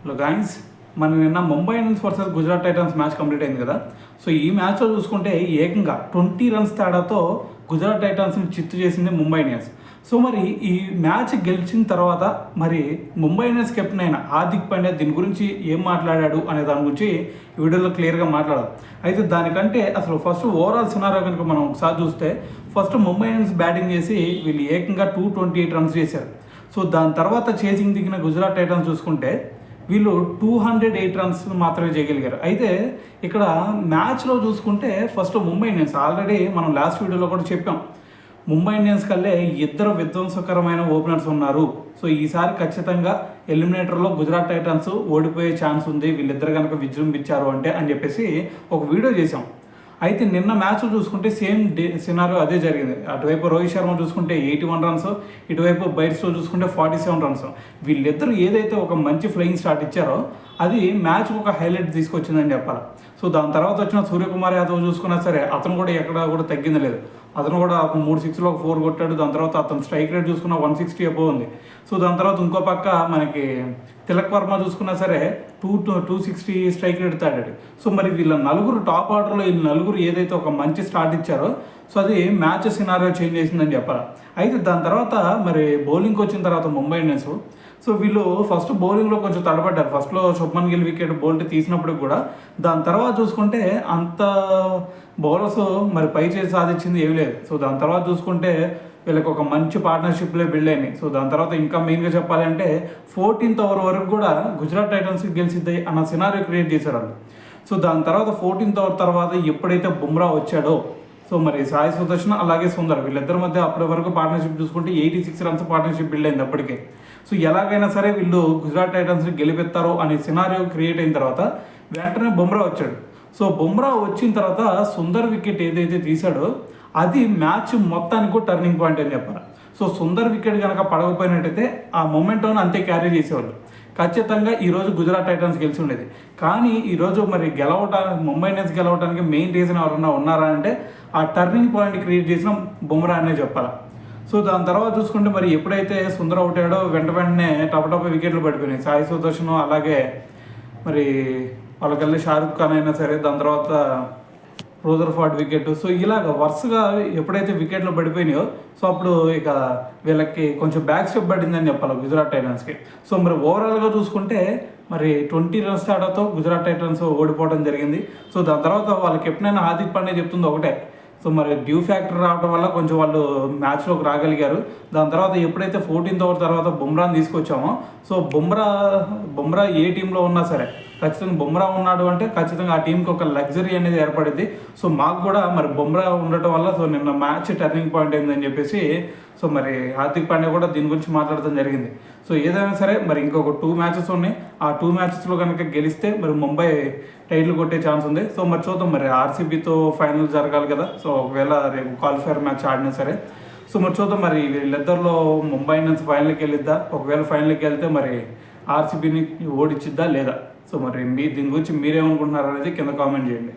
Hello guys, మన నిన్న Mumbai Indians versus Gujarat Titans match complete అయింది కదా. సో ఈ మ్యాచ్లో చూసుకుంటే ఏకంగా 20 రన్స్ తేడాతో గుజరాత్ టైటన్స్ని చిత్తు చేసింది ముంబై ఇండియన్స్. సో మరి ఈ మ్యాచ్ గెలిచిన తర్వాత మరి ముంబై ఇండియన్స్ కెప్టెన్ అయిన హార్దిక్ పాండ్యా దీని గురించి ఏం మాట్లాడాడు అనే దాని గురించి ఈ వీడియోలో క్లియర్గా మాట్లాడాలి. అయితే దానికంటే అసలు ఫస్ట్ ఓవరాల్ సినారియో కనుక మనం ఒకసారి చూస్తే ఫస్ట్ ముంబై ఇండియన్స్ బ్యాటింగ్ చేసి వీళ్ళు ఏకంగా 228 రన్స్ చేశారు. సో దాని తర్వాత చేసింగ్ దిగిన గుజరాత్ టైటన్స్ చూసుకుంటే వీళ్ళు 208 రన్స్ మాత్రమే చేయగలిగారు. అయితే ఇక్కడ మ్యాచ్లో చూసుకుంటే ఫస్ట్ ముంబై ఇండియన్స్ ఆల్రెడీ మనం లాస్ట్ వీడియోలో కూడా చెప్పాం, ముంబై ఇండియన్స్ కల్లే ఇద్దరు విధ్వంసకరమైన ఓపెనర్స్ ఉన్నారు. సో ఈసారి ఖచ్చితంగా ఎలిమినేటర్లో గుజరాత్ టైటన్స్ ఓడిపోయే ఛాన్స్ ఉంది వీళ్ళిద్దరు కనుక విజృంభించారు అంటే అని చెప్పేసి ఒక వీడియో చేసాం. అయితే నిన్న మ్యాచ్ చూసుకుంటే సేమ్ సినారియో అదే జరిగింది. అటువైపు రోహిత్ శర్మ చూసుకుంటే 81 రన్స్, ఇటువైపు బైట్స్లో చూసుకుంటే 47 రన్స్. వీళ్ళిద్దరూ ఏదైతే ఒక మంచి ఫ్లయింగ్ స్టార్ట్ ఇచ్చారో అది మ్యాచ్ ఒక హైలైట్ తీసుకొచ్చిందని చెప్పాలి. సో దాని తర్వాత వచ్చిన సూర్యకుమార్ యాదవ్ చూసుకున్నా సరే అతను కూడా ఎక్కడ కూడా తగ్గింది లేదు. అతను కూడా ఒక 3 6లో ఒక 4 కొట్టాడు. దాని తర్వాత అతను స్ట్రైక్ రేట్ చూసుకున్న 160 అబోవ్ ఉంది. సో దాని తర్వాత ఇంకో పక్క మనకి తిలక్ వర్మ చూసుకున్నా సరే 260 స్ట్రైక్ రేట్ తాడాడు. సో మరి వీళ్ళ నలుగురు టాప్ ఆర్డర్లో వీళ్ళ నలుగురు ఏదైతే ఒక మంచి స్టార్ట్ ఇచ్చారో సో అది మ్యాచ్ సినారియో చేంజ్ చేసిందని చెప్పాలి. అయితే దాని తర్వాత మరి బౌలింగ్కి వచ్చిన తర్వాత ముంబై ఇండియన్స్ సో వీళ్ళు ఫస్ట్ బౌలింగ్లో కొంచెం తడబడ్డారు. ఫస్ట్లో శుభ్మన్ గిల్ వికెట్ బౌల్ట్ తీసినప్పుడు కూడా దాని తర్వాత చూసుకుంటే అంత బౌలర్స్ మరి పై చేసి సాధించింది ఏమీ లేదు. సో దాని తర్వాత చూసుకుంటే వీళ్ళకి ఒక మంచి పార్ట్నర్షిప్లే బిల్డ్ అయినాయి. సో దాని తర్వాత ఇంకా మెయిన్గా చెప్పాలంటే 14th ఓవర్ వరకు కూడా గుజరాత్ టైటన్స్కి గెలిచిద్ది అన్న సినారియో క్రియేట్ చేశారు వాళ్ళు. సో దాని తర్వాత 14th ఓవర్ తర్వాత ఎప్పుడైతే బుమ్రా వచ్చాడో సో మరి సాయి సుదర్శన్ అలాగే సుందర్ వీళ్ళిద్దరి మధ్య అప్పటి వరకు పార్ట్నర్షిప్ చూసుకుంటే 86 రన్స్ పార్ట్నర్షిప్ బిల్డ్ అయింది అప్పటికే. సో ఎలాగైనా సరే వీళ్ళు గుజరాత్ టైటన్స్ని గెలిపెత్తారో అనే సినారియో క్రియేట్ అయిన తర్వాత వెంటనే బుమ్రా వచ్చాడు. సో బుమ్రా వచ్చిన తర్వాత సుందర్ వికెట్ ఏదైతే తీశాడో అది మ్యాచ్ మొత్తానికి టర్నింగ్ పాయింట్ అని చెప్పాలి. సో సుందర్ వికెట్ కనుక పడకపోయినట్టయితే ఆ మొమెంటోని అంతే క్యారీ చేసేవాళ్ళు. ఖచ్చితంగా ఈరోజు గుజరాత్ టైటన్స్ గెలిచి ఉండేది. కానీ ఈరోజు మరి ముంబై ఇండియన్స్ గెలవడానికి మెయిన్ రీజన్ ఎవరన్నా ఉన్నారా అంటే ఆ టర్నింగ్ పాయింట్ క్రియేట్ చేసిన బుమ్రా అనే చెప్పాలి. సో దాని తర్వాత చూసుకుంటే మరి ఎప్పుడైతే సుందర్ అవుట్ అయ్యాడో వెంటనే టప వికెట్లు పడిపోయినాయి. సాయి సుదర్శన్ అలాగే మరి వాళ్ళకెళ్ళి షారుఖ్ ఖాన్ అయినా సరే దాని తర్వాత రూదర్ఫోర్డ్ వికెట్. సో ఇలాగ వరుసగా ఎప్పుడైతే వికెట్లు పడిపోయినాయో సో అప్పుడు ఇక వీళ్ళకి కొంచెం బ్యాక్ స్టెప్ పడిందని చెప్పాలి గుజరాత్ టైటన్స్కి. సో మరి ఓవరాల్గా చూసుకుంటే మరి 20 రన్స్ తేడాతో గుజరాత్ టైటన్స్ ఓడిపోవడం జరిగింది. సో దాని తర్వాత వాళ్ళ కెప్టెన్ అయిన హార్దిక్ పాండ్యా చెప్తుంది ఒకటే, సో మరి డ్యూ ఫ్యాక్టర్ రావడం వల్ల కొంచెం వాళ్ళు మ్యాచ్లోకి రాగలిగారు. దాని తర్వాత ఎప్పుడైతే 14th ఓవర్ తర్వాత బుమ్రాని తీసుకొచ్చామో సో బుమ్రా ఏ టీంలో ఉన్నా సరే ఖచ్చితంగా బుమ్రా ఉన్నాడు అంటే ఖచ్చితంగా ఆ టీంకి ఒక లగ్జరీ అనేది ఏర్పడింది. సో మాకు కూడా మరి బుమ్రా ఉండటం వల్ల సో నిన్న మ్యాచ్ టర్నింగ్ పాయింట్ అయిందని చెప్పేసి సో మరి హార్దిక్ పాండ్యా కూడా దీని గురించి మాట్లాడటం జరిగింది. సో ఏదైనా సరే మరి ఇంకొక 2 మ్యాచెస్ ఉన్నాయి. ఆ 2 మ్యాచెస్లో కనుక గెలిస్తే మరి ముంబై టైటిల్ కొట్టే ఛాన్స్ ఉంది. సో మరి చూద్దాం, మరి ఆర్సీబీతో ఫైనల్ జరగాలి కదా. సో ఒకవేళ రేపు క్వాలిఫైర్ మ్యాచ్ ఆడినా సరే సో మరి చూద్దాం, మరి వీళ్ళిద్దరిలో ముంబై ఇండియన్స్ ఫైనల్కి వెళ్ళిద్దా, ఒకవేళ ఫైనల్కి వెళ్తే మరి ఆర్సీబీని ఓడిచ్చిద్దా లేదా. సో మరి దీని గురించి మీరేమనుకుంటున్నారు అనేది కింద కామెంట్ చేయండి.